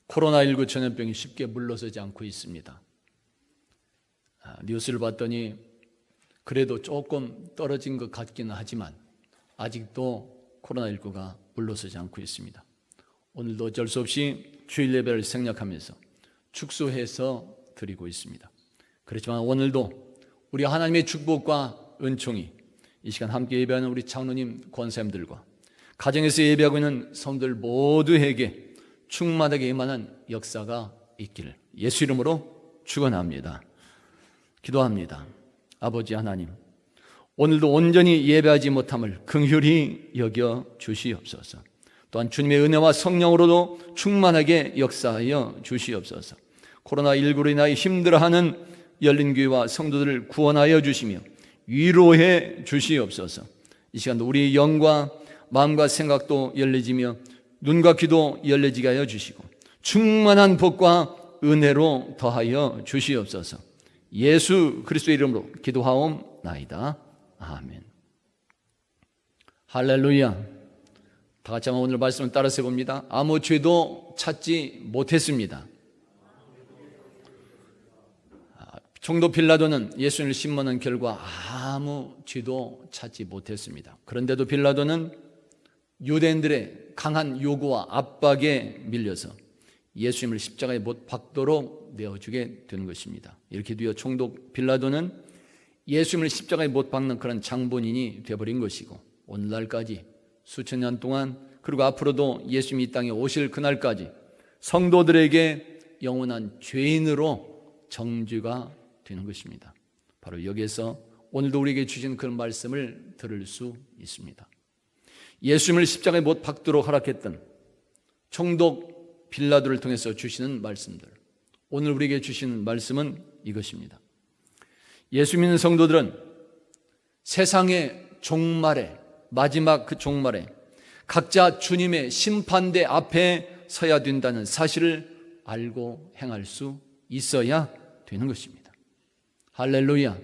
코로나19 전염병이 쉽게 물러서지 않고 있습니다. 뉴스를 봤더니 그래도 조금 떨어진 것 같기는 하지만 아직도 코로나19가 물러서지 않고 있습니다. 오늘도 어쩔 수 없이 주일 예배를 생략하면서 축소해서 드리고 있습니다. 그렇지만 오늘도 우리 하나님의 축복과 은총이 이 시간 함께 예배하는 우리 장로님, 권사님들과 가정에서 예배하고 있는 성도들 모두에게 충만하게 임하는 역사가 있기를 예수 이름으로 축원합니다. 기도합니다. 아버지 하나님, 오늘도 온전히 예배하지 못함을 긍휼히 여겨 주시옵소서. 또한 주님의 은혜와 성령으로도 충만하게 역사하여 주시옵소서. 코로나19로 인하여 힘들어하는 열린교회와 성도들을 구원하여 주시며 위로해 주시옵소서. 이 시간도 우리의 영과 마음과 생각도 열려지며 눈과 귀도 열려지게 하여 주시고 충만한 복과 은혜로 더하여 주시옵소서. 예수 그리스도의 이름으로 기도하옵나이다. 아멘. 할렐루야. 다 같이 한번 오늘 말씀을 따라서 해봅니다. 아무 죄도 찾지 못했습니다. 총독 빌라도는 예수님을 신문한 결과 아무 죄도 찾지 못했습니다. 그런데도 빌라도는 유대인들의 강한 요구와 압박에 밀려서 예수님을 십자가에 못 박도록 내어주게 되는 것입니다. 이렇게 되어 총독 빌라도는 예수님을 십자가에 못 박는 그런 장본인이 되어버린 것이고 오늘날까지 수천 년 동안 그리고 앞으로도 예수님이 이 땅에 오실 그날까지 성도들에게 영원한 죄인으로 정죄가 되는 것입니다. 바로 여기에서 오늘도 우리에게 주신 그런 말씀을 들을 수 있습니다. 예수님을 십자가에 못 박도록 허락했던 총독 빌라도를 통해서 주시는 말씀들, 오늘 우리에게 주시는 말씀은 이것입니다. 예수 믿는 성도들은 세상의 종말에, 마지막 그 종말에 각자 주님의 심판대 앞에 서야 된다는 사실을 알고 행할 수 있어야 되는 것입니다. 할렐루야.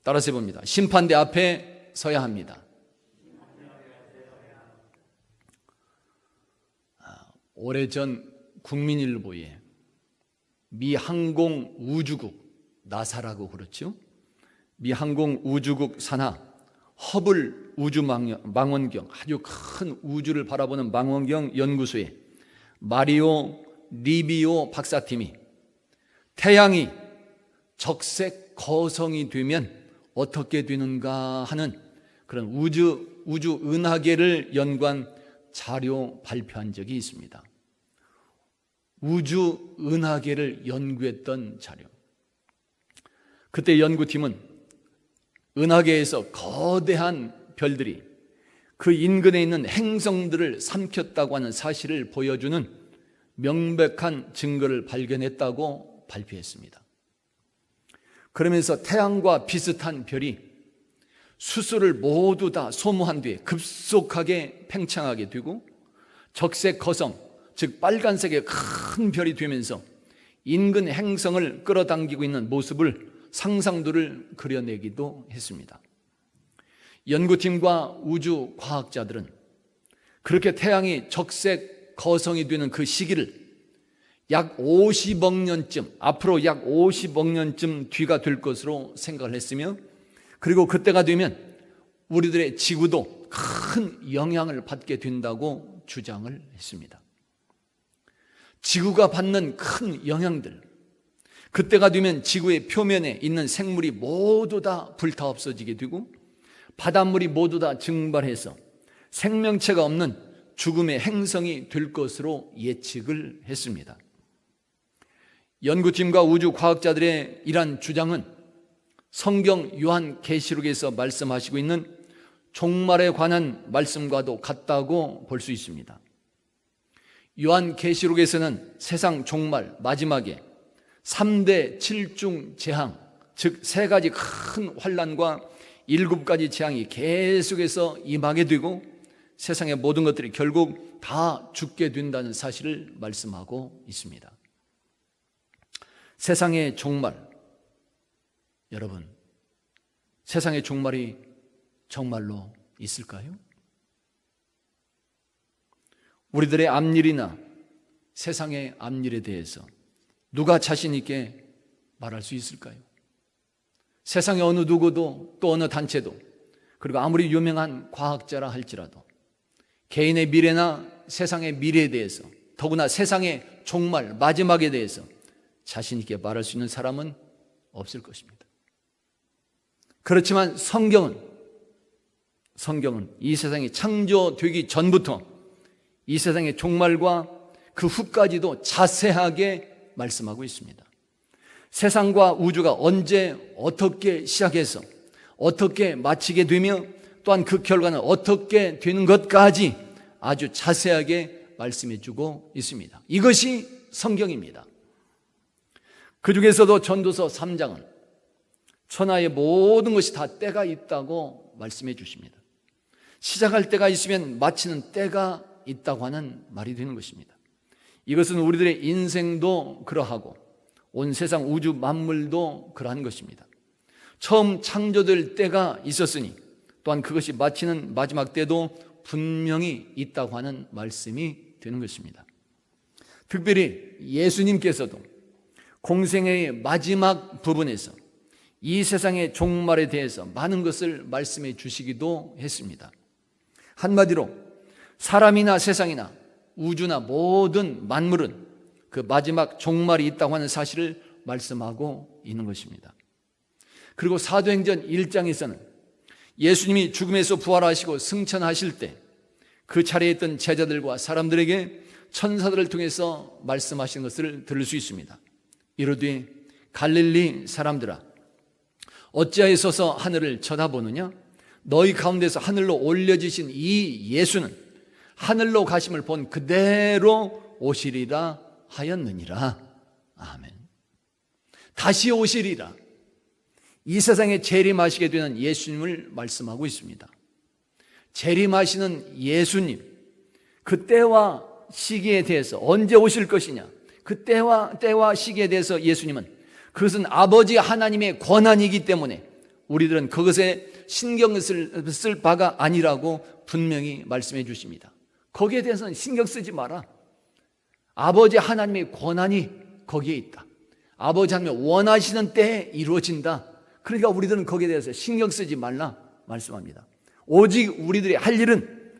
따라서 해봅니다. 심판대 앞에 서야 합니다. 오래전 국민일보에 미 항공우주국, 나사라고 그렇죠? 미 항공우주국 산하 허블 우주망원경, 아주 큰 우주를 바라보는 망원경 연구소에 마리오 리비오 박사팀이 태양이 적색 거성이 되면 어떻게 되는가 하는 그런 우주 은하계를 연구한 자료 발표한 적이 있습니다. 우주 은하계를 연구했던 자료. 그때 연구팀은 은하계에서 거대한 별들이 그 인근에 있는 행성들을 삼켰다고 하는 사실을 보여주는 명백한 증거를 발견했다고 발표했습니다. 그러면서 태양과 비슷한 별이 수소를 모두 다 소모한 뒤에 급속하게 팽창하게 되고 적색 거성, 즉 빨간색의 큰 별이 되면서 인근 행성을 끌어당기고 있는 모습을 상상도를 그려내기도 했습니다. 연구팀과 우주 과학자들은 그렇게 태양이 적색 거성이 되는 그 시기를 약 50억 년쯤, 앞으로 약 50억 년쯤 뒤가 될 것으로 생각을 했으며, 그리고 그때가 되면 우리들의 지구도 큰 영향을 받게 된다고 주장을 했습니다. 지구가 받는 큰 영향들, 그때가 되면 지구의 표면에 있는 생물이 모두 다 불타 없어지게 되고 바닷물이 모두 다 증발해서 생명체가 없는 죽음의 행성이 될 것으로 예측을 했습니다. 연구팀과 우주 과학자들의 이러한 주장은 성경 요한계시록에서 말씀하시고 있는 종말에 관한 말씀과도 같다고 볼 수 있습니다. 요한계시록에서는 세상 종말 마지막에 3대 7중 재앙, 즉 3가지 큰 환난과 7가지 재앙이 계속해서 임하게 되고 세상의 모든 것들이 결국 다 죽게 된다는 사실을 말씀하고 있습니다. 세상의 종말, 여러분, 세상의 종말이 정말로 있을까요? 우리들의 앞일이나 세상의 앞일에 대해서 누가 자신 있게 말할 수 있을까요? 세상의 어느 누구도 또 어느 단체도 그리고 아무리 유명한 과학자라 할지라도 개인의 미래나 세상의 미래에 대해서 더구나 세상의 종말, 마지막에 대해서 자신 있게 말할 수 있는 사람은 없을 것입니다. 그렇지만 성경은 이 세상이 창조되기 전부터 이 세상의 종말과 그 후까지도 자세하게 말씀하고 있습니다. 세상과 우주가 언제 어떻게 시작해서 어떻게 마치게 되며 또한 그 결과는 어떻게 되는 것까지 아주 자세하게 말씀해 주고 있습니다. 이것이 성경입니다. 그 중에서도 전도서 3장은 천하의 모든 것이 다 때가 있다고 말씀해 주십니다. 시작할 때가 있으면 마치는 때가 있다고 하는 말이 되는 것입니다. 이것은 우리들의 인생도 그러하고 온 세상 우주 만물도 그러한 것입니다. 처음 창조될 때가 있었으니 또한 그것이 마치는 마지막 때도 분명히 있다고 하는 말씀이 되는 것입니다. 특별히 예수님께서도 공생애의 마지막 부분에서 이 세상의 종말에 대해서 많은 것을 말씀해 주시기도 했습니다. 한마디로 사람이나 세상이나 우주나 모든 만물은 그 마지막 종말이 있다고 하는 사실을 말씀하고 있는 것입니다. 그리고 사도행전 1장에서는 예수님이 죽음에서 부활하시고 승천하실 때 그 차례에 있던 제자들과 사람들에게 천사들을 통해서 말씀하신 것을 들을 수 있습니다. 이르되 갈릴리 사람들아 어찌하여서 하늘을 쳐다보느냐? 너희 가운데서 하늘로 올려지신 이 예수는 하늘로 가심을 본 그대로 오시리라 하였느니라. 아멘. 다시 오시리라. 이 세상에 재림하시게 되는 예수님을 말씀하고 있습니다. 재림하시는 예수님, 그 때와 시기에 대해서 언제 오실 것이냐, 그 때와 시기에 대해서 예수님은 그것은 아버지 하나님의 권한이기 때문에 우리들은 그것에 신경을 쓸 바가 아니라고 분명히 말씀해 주십니다. 거기에 대해서는 신경 쓰지 마라. 아버지 하나님의 권한이 거기에 있다. 아버지 하나님이 원하시는 때에 이루어진다. 그러니까 우리들은 거기에 대해서 신경 쓰지 말라 말씀합니다. 오직 우리들이 할 일은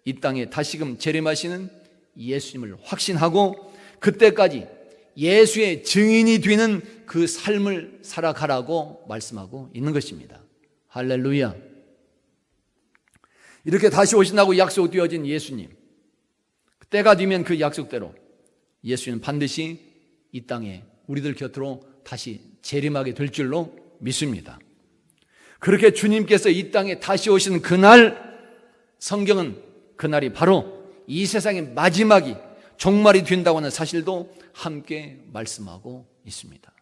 이 땅에 다시금 재림하시는 예수님을 확신하고 그때까지 예수의 증인이 되는 그 삶을 살아가라고 말씀하고 있는 것입니다. 할렐루야. 이렇게 다시 오신다고 약속되어진 예수님, 때가 되면 그 약속대로 예수님은 반드시 이 땅에 우리들 곁으로 다시 재림하게 될 줄로 믿습니다. 그렇게 주님께서 이 땅에 다시 오시는 그날, 성경은 그날이 바로 이 세상의 마지막이 종말이 된다고 하는 사실도 함께 말씀하고 있습니다.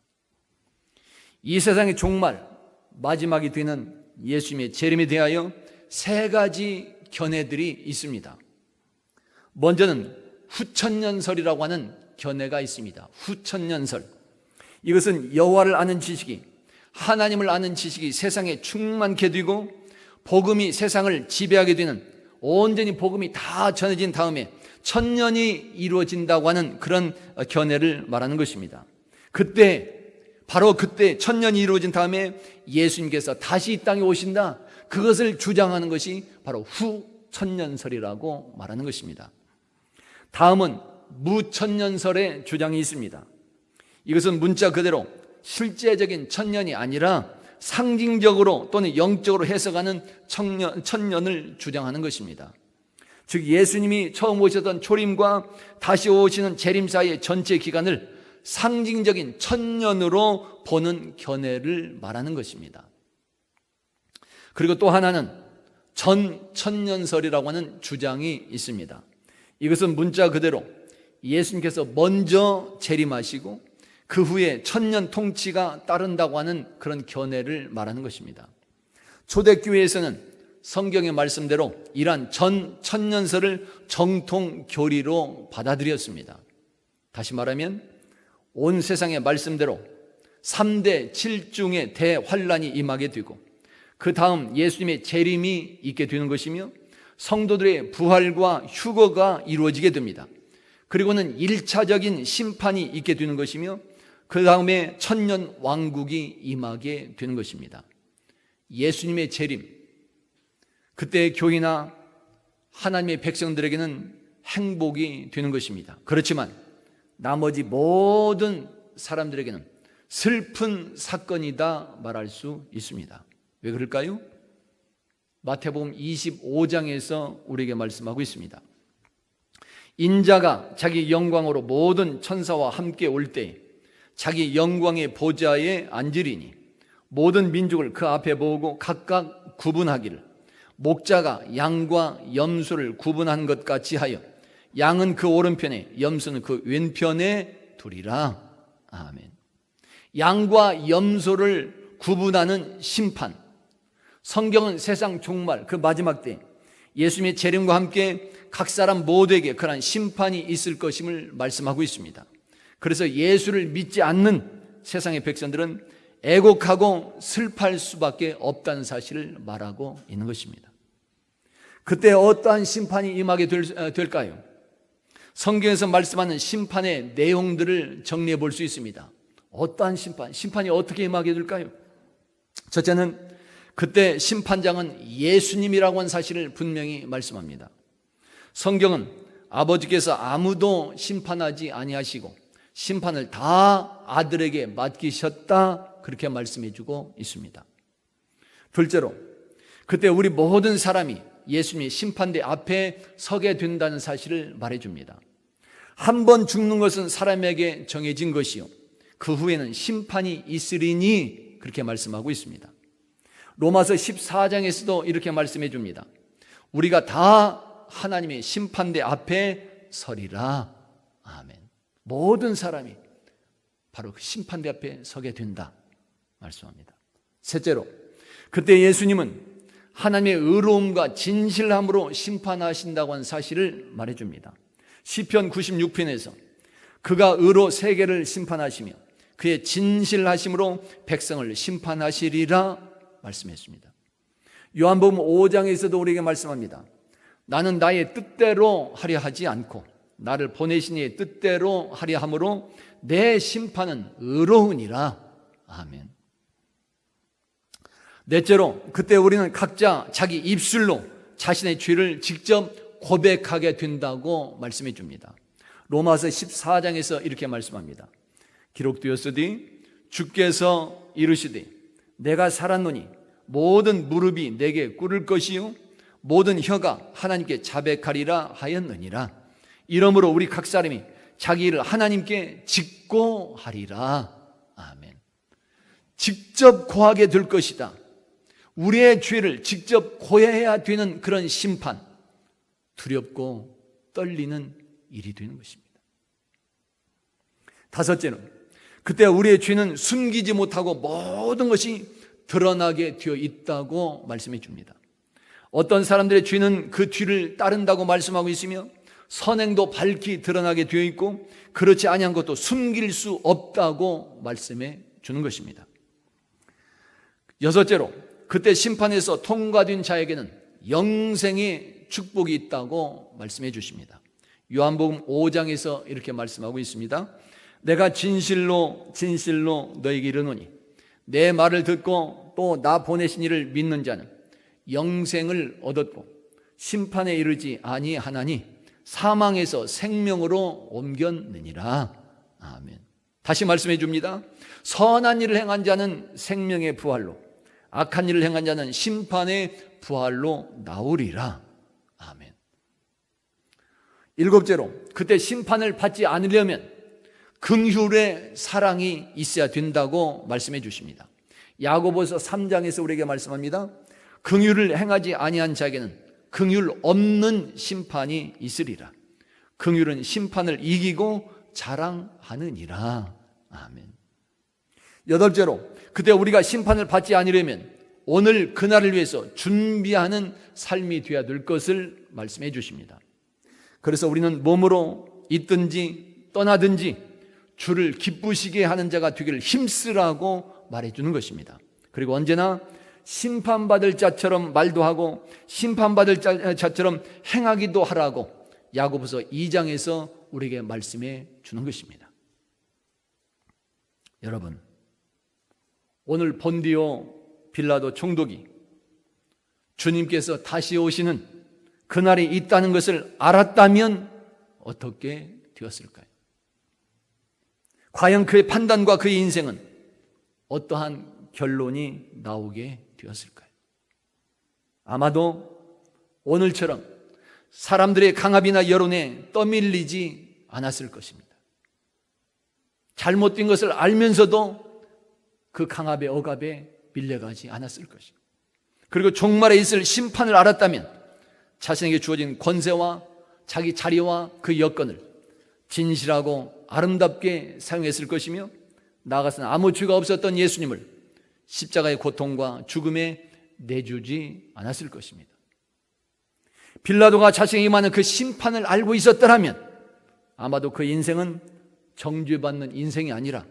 이 세상의 종말, 마지막이 되는 예수님의 재림에 대하여 세 가지 견해들이 있습니다. 먼저는 후천년설이라고 하는 견해가 있습니다. 후천년설. 이것은 여호와를 아는 지식이, 하나님을 아는 지식이 세상에 충만케 되고 복음이 세상을 지배하게 되는, 온전히 복음이 다 전해진 다음에 천년이 이루어진다고 하는 그런 견해를 말하는 것입니다. 바로 그때 천년이 이루어진 다음에 예수님께서 다시 이 땅에 오신다. 그것을 주장하는 것이 바로 후천년설이라고 말하는 것입니다. 다음은 무천년설의 주장이 있습니다. 이것은 문자 그대로 실제적인 천년이 아니라 상징적으로 또는 영적으로 해석하는 천년을 주장하는 것입니다. 즉 예수님이 처음 오셨던 초림과 다시 오시는 재림 사이의 전체 기간을 상징적인 천년으로 보는 견해를 말하는 것입니다. 그리고 또 하나는 전천년설이라고 하는 주장이 있습니다. 이것은 문자 그대로 예수님께서 먼저 재림하시고 그 후에 천년 통치가 따른다고 하는 그런 견해를 말하는 것입니다. 초대교회에서는 성경의 말씀대로 이러한 천년설을 정통 교리로 받아들였습니다. 다시 말하면 온 세상의 말씀대로 3대 7중의 대환란이 임하게 되고 그 다음 예수님의 재림이 있게 되는 것이며 성도들의 부활과 휴거가 이루어지게 됩니다. 그리고는 1차적인 심판이 있게 되는 것이며 그 다음에 천년 왕국이 임하게 되는 것입니다. 예수님의 재림, 그때 교회나 하나님의 백성들에게는 행복이 되는 것입니다. 그렇지만 나머지 모든 사람들에게는 슬픈 사건이다 말할 수 있습니다. 왜 그럴까요? 마태복음 25장에서 우리에게 말씀하고 있습니다. 인자가 자기 영광으로 모든 천사와 함께 올 때에 자기 영광의 보좌에 앉으리니 모든 민족을 그 앞에 모으고 각각 구분하기를 목자가 양과 염소를 구분한 것 같이 하여 양은 그 오른편에 염소는 그 왼편에 두리라. 아멘. 양과 염소를 구분하는 심판. 성경은 세상 종말 그 마지막 때 예수님의 재림과 함께 각 사람 모두에게 그러한 심판이 있을 것임을 말씀하고 있습니다. 그래서 예수를 믿지 않는 세상의 백성들은 애곡하고 슬퍼할 수밖에 없다는 사실을 말하고 있는 것입니다. 그때 어떠한 심판이 임하게 될까요? 성경에서 말씀하는 심판의 내용들을 정리해 볼 수 있습니다. 어떠한 심판이 어떻게 임하게 될까요? 첫째는 그때 심판장은 예수님이라고 하는 사실을 분명히 말씀합니다. 성경은 아버지께서 아무도 심판하지 아니하시고 심판을 다 아들에게 맡기셨다 그렇게 말씀해 주고 있습니다. 둘째로 그때 우리 모든 사람이 예수님의 심판대 앞에 서게 된다는 사실을 말해 줍니다. 한 번 죽는 것은 사람에게 정해진 것이요 그 후에는 심판이 있으리니 그렇게 말씀하고 있습니다. 로마서 14장에서도 이렇게 말씀해 줍니다. 우리가 다 하나님의 심판대 앞에 서리라. 아멘. 모든 사람이 바로 그 심판대 앞에 서게 된다 말씀합니다. 셋째로 그때 예수님은 하나님의 의로움과 진실함으로 심판하신다고 하는 사실을 말해줍니다. 시편 96편에서 그가 의로 세계를 심판하시며 그의 진실하심으로 백성을 심판하시리라 말씀했습니다. 요한복음 5장에서도 우리에게 말씀합니다. 나는 나의 뜻대로 하려 하지 않고 나를 보내신 이의 뜻대로 하려 함으로 내 심판은 의로우니라. 아멘. 넷째로 그때 우리는 각자 자기 입술로 자신의 죄를 직접 고백하게 된다고 말씀해 줍니다. 로마서 14장에서 이렇게 말씀합니다. 기록되었으되 주께서 이르시되 내가 살았노니 모든 무릎이 내게 꿇을 것이요 모든 혀가 하나님께 자백하리라 하였느니라. 이러므로 우리 각 사람이 자기 일을 하나님께 직고하리라. 아멘. 직접 고하게 될 것이다. 우리의 죄를 직접 고해야 되는 그런 심판, 두렵고 떨리는 일이 되는 것입니다. 다섯째는 그때 우리의 죄는 숨기지 못하고 모든 것이 드러나게 되어 있다고 말씀해 줍니다. 어떤 사람들의 죄는 그 뒤를 따른다고 말씀하고 있으며 선행도 밝히 드러나게 되어 있고 그렇지 아니한 것도 숨길 수 없다고 말씀해 주는 것입니다. 여섯째로 그때 심판에서 통과된 자에게는 영생의 축복이 있다고 말씀해 주십니다. 요한복음 5장에서 이렇게 말씀하고 있습니다. 내가 진실로 진실로 너에게 이르노니 내 말을 듣고 또 나 보내신 이를 믿는 자는 영생을 얻었고 심판에 이르지 아니하나니 사망에서 생명으로 옮겼느니라. 아멘. 다시 말씀해 줍니다. 선한 일을 행한 자는 생명의 부활로 악한 일을 행한 자는 심판의 부활로 나오리라. 아멘. 일곱째로 그때 심판을 받지 않으려면 긍휼의 사랑이 있어야 된다고 말씀해 주십니다. 야고보서 3장에서 우리에게 말씀합니다. 긍휼을 행하지 아니한 자에게는 긍휼 없는 심판이 있으리라. 긍휼은 심판을 이기고 자랑하느니라. 아멘. 여덟째로 그때 우리가 심판을 받지 않으려면 오늘 그날을 위해서 준비하는 삶이 되어야 될 것을 말씀해 주십니다. 그래서 우리는 몸으로 있든지 떠나든지 주를 기쁘시게 하는 자가 되기를 힘쓰라고 말해주는 것입니다. 그리고 언제나 심판받을 자처럼 말도 하고 심판받을 자처럼 행하기도 하라고 야고보서 2장에서 우리에게 말씀해 주는 것입니다. 여러분, 오늘 본디오 빌라도 총독이 주님께서 다시 오시는 그날이 있다는 것을 알았다면 어떻게 되었을까요? 과연 그의 판단과 그의 인생은 어떠한 결론이 나오게 되었을까요? 아마도 오늘처럼 사람들의 강압이나 여론에 떠밀리지 않았을 것입니다. 잘못된 것을 알면서도 그 강압의 억압에 밀려가지 않았을 것입니다. 그리고 종말에 있을 심판을 알았다면 자신에게 주어진 권세와 자기 자리와 그 여건을 진실하고 아름답게 사용했을 것이며, 나아가서는 아무 죄가 없었던 예수님을 십자가의 고통과 죽음에 내주지 않았을 것입니다. 빌라도가 자신에게 임하는 그 심판을 알고 있었더라면 아마도 그 인생은 정죄받는 인생이 아니라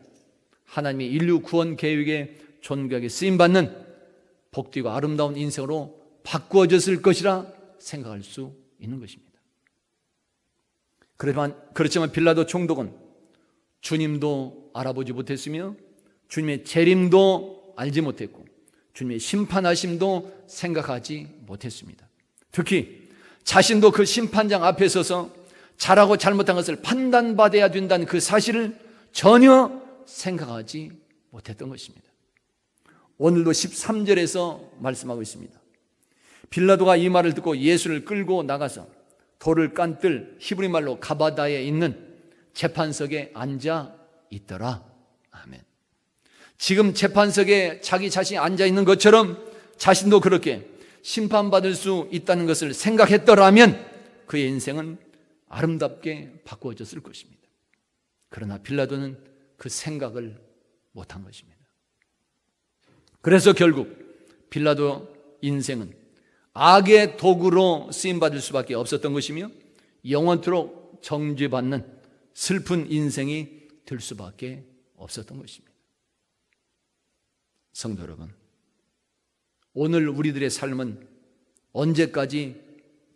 하나님의 인류 구원 계획에 존귀하게 쓰임받는 복되고 아름다운 인생으로 바꾸어졌을 것이라 생각할 수 있는 것입니다. 그렇지만 빌라도 총독은 주님도 알아보지 못했으며 주님의 재림도 알지 못했고 주님의 심판하심도 생각하지 못했습니다. 특히 자신도 그 심판장 앞에 서서 잘하고 잘못한 것을 판단받아야 된다는 그 사실을 전혀 생각하지 못했던 것입니다. 오늘도 13절에서 말씀하고 있습니다. 빌라도가 이 말을 듣고 예수를 끌고 나가서 돌을 깐 뜰 히브리 말로 가바다에 있는 재판석에 앉아 있더라. 아멘. 지금 재판석에 자기 자신이 앉아 있는 것처럼 자신도 그렇게 심판받을 수 있다는 것을 생각했더라면 그의 인생은 아름답게 바꾸어졌을 것입니다. 그러나 빌라도는 그 생각을 못한 것입니다. 그래서 결국 빌라도 인생은 악의 도구로 쓰임받을 수밖에 없었던 것이며 영원토록 정죄받는 슬픈 인생이 될 수밖에 없었던 것입니다. 성도 여러분, 오늘 우리들의 삶은 언제까지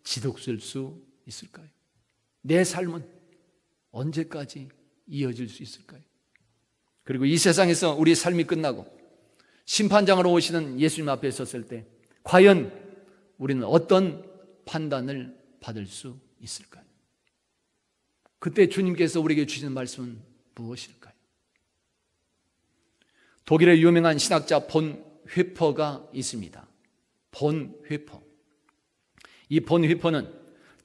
지속될 수 있을까요? 내 삶은 언제까지 이어질 수 있을까요? 그리고 이 세상에서 우리 삶이 끝나고 심판장으로 오시는 예수님 앞에 섰을 때 과연 우리는 어떤 판단을 받을 수 있을까요? 그때 주님께서 우리에게 주시는 말씀은 무엇일까요? 독일의 유명한 신학자 본 회퍼가 있습니다. 본 회퍼. 이 본 회퍼는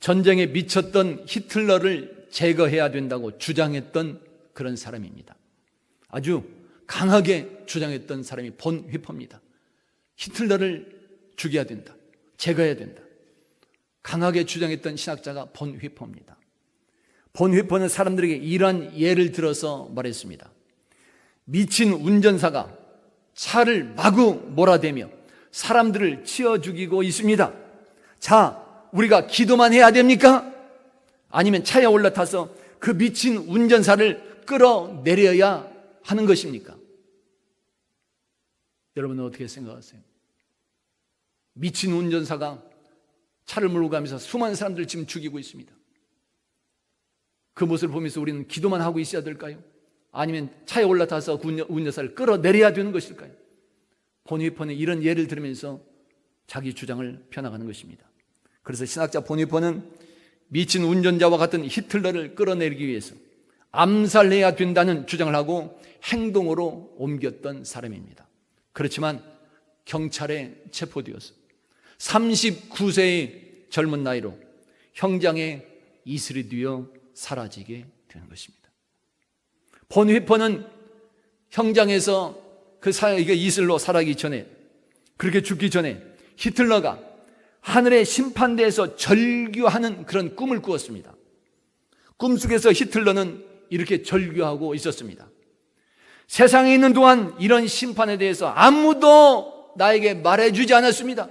전쟁에 미쳤던 히틀러를 제거해야 된다고 주장했던 그런 사람입니다. 아주 강하게 주장했던 사람이 본 회퍼입니다. 히틀러를 죽여야 된다, 제거해야 된다, 강하게 주장했던 신학자가 본 회퍼입니다. 본 회퍼는 사람들에게 이러한 예를 들어서 말했습니다. 미친 운전사가 차를 마구 몰아대며 사람들을 치어 죽이고 있습니다. 자, 우리가 기도만 해야 됩니까? 아니면 차에 올라타서 그 미친 운전사를 끌어내려야 하는 것입니까? 여러분은 어떻게 생각하세요? 미친 운전사가 차를 몰고 가면서 수많은 사람들을 지금 죽이고 있습니다. 그 모습을 보면서 우리는 기도만 하고 있어야 될까요? 아니면 차에 올라타서 그 운전사를 끌어내려야 되는 것일까요? 본 회퍼는 이런 예를 들으면서 자기 주장을 펴나가는 것입니다. 그래서 신학자 본 회퍼는 미친 운전자와 같은 히틀러를 끌어내리기 위해서 암살해야 된다는 주장을 하고 행동으로 옮겼던 사람입니다. 그렇지만 경찰에 체포되어서 39세의 젊은 나이로 형장에 이슬이 뒤어 사라지게 되는 것입니다. 본 회퍼는 형장에서 그 이슬로 사라지기 전에, 그렇게 죽기 전에 히틀러가 하늘의 심판대에서 절규하는 그런 꿈을 꾸었습니다. 꿈속에서 히틀러는 이렇게 절규하고 있었습니다. 세상에 있는 동안 이런 심판에 대해서 아무도 나에게 말해주지 않았습니다.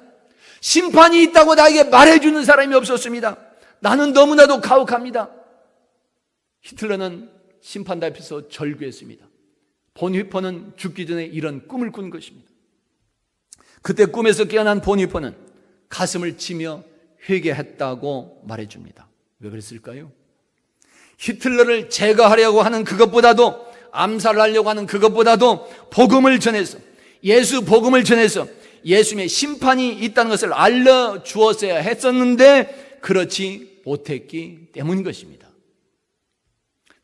심판이 있다고 나에게 말해주는 사람이 없었습니다. 나는 너무나도 가혹합니다. 히틀러는 심판대 앞에서 절규했습니다. 본 회퍼는 죽기 전에 이런 꿈을 꾼 것입니다. 그때 꿈에서 깨어난 본 회퍼는 가슴을 치며 회개했다고 말해줍니다. 왜 그랬을까요? 히틀러를 제거하려고 하는 그것보다도, 암살하려고 하는 그것보다도 복음을 전해서, 예수 복음을 전해서 예수님의 심판이 있다는 것을 알려주었어야 했었는데 그렇지 못했기 때문인 것입니다.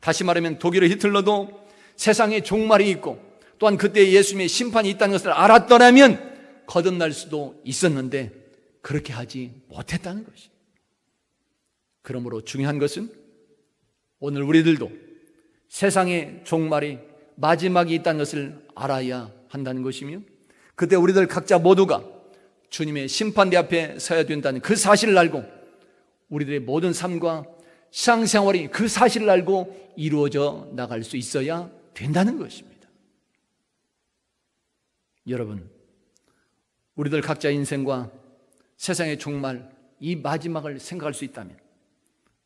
다시 말하면 독일의 히틀러도 세상에 종말이 있고 또한 그때 예수님의 심판이 있다는 것을 알았더라면 거듭날 수도 있었는데 그렇게 하지 못했다는 것입니다. 그러므로 중요한 것은 오늘 우리들도 세상의 종말이 마지막이 있다는 것을 알아야 한다는 것이며, 그때 우리들 각자 모두가 주님의 심판대 앞에 서야 된다는 그 사실을 알고 우리들의 모든 삶과 신앙생활이 그 사실을 알고 이루어져 나갈 수 있어야 된다는 것입니다. 여러분, 우리들 각자 인생과 세상의 종말, 이 마지막을 생각할 수 있다면,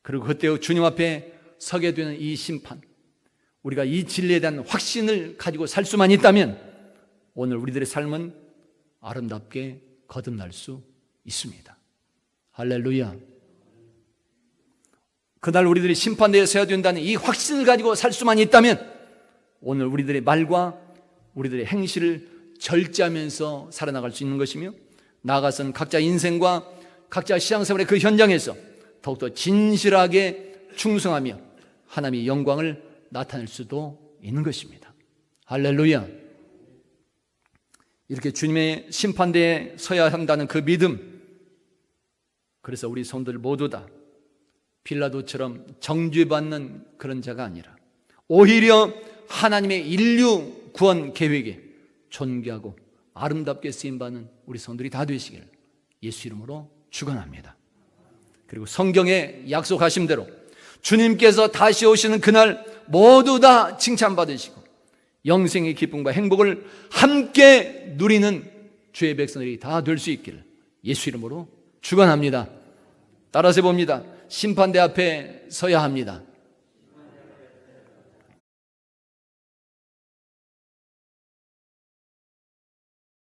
그리고 그때 주님 앞에 서게 되는 이 심판, 우리가 이 진리에 대한 확신을 가지고 살 수만 있다면 오늘 우리들의 삶은 아름답게 거듭날 수 있습니다. 할렐루야. 그날 우리들이 심판대에 서야 된다는 이 확신을 가지고 살 수만 있다면 오늘 우리들의 말과 우리들의 행실을 절제하면서 살아나갈 수 있는 것이며, 나아가서는 각자 인생과 각자 신앙생활의 그 현장에서 더욱더 진실하게 충성하며 하나님의 영광을 나타낼 수도 있는 것입니다. 할렐루야. 이렇게 주님의 심판대에 서야 한다는 그 믿음, 그래서 우리 성도들 모두 다 빌라도처럼 정죄받는 그런 자가 아니라 오히려 하나님의 인류 구원 계획에 존귀하고 아름답게 쓰임받는 우리 성도들이 다 되시기를 예수 이름으로 축원합니다. 그리고 성경에 약속하신 대로 주님께서 다시 오시는 그날 모두 다 칭찬받으시고 영생의 기쁨과 행복을 함께 누리는 주의 백성들이 다 될 수 있기를 예수 이름으로 축원합니다. 따라서 봅니다. 심판대 앞에 서야 합니다.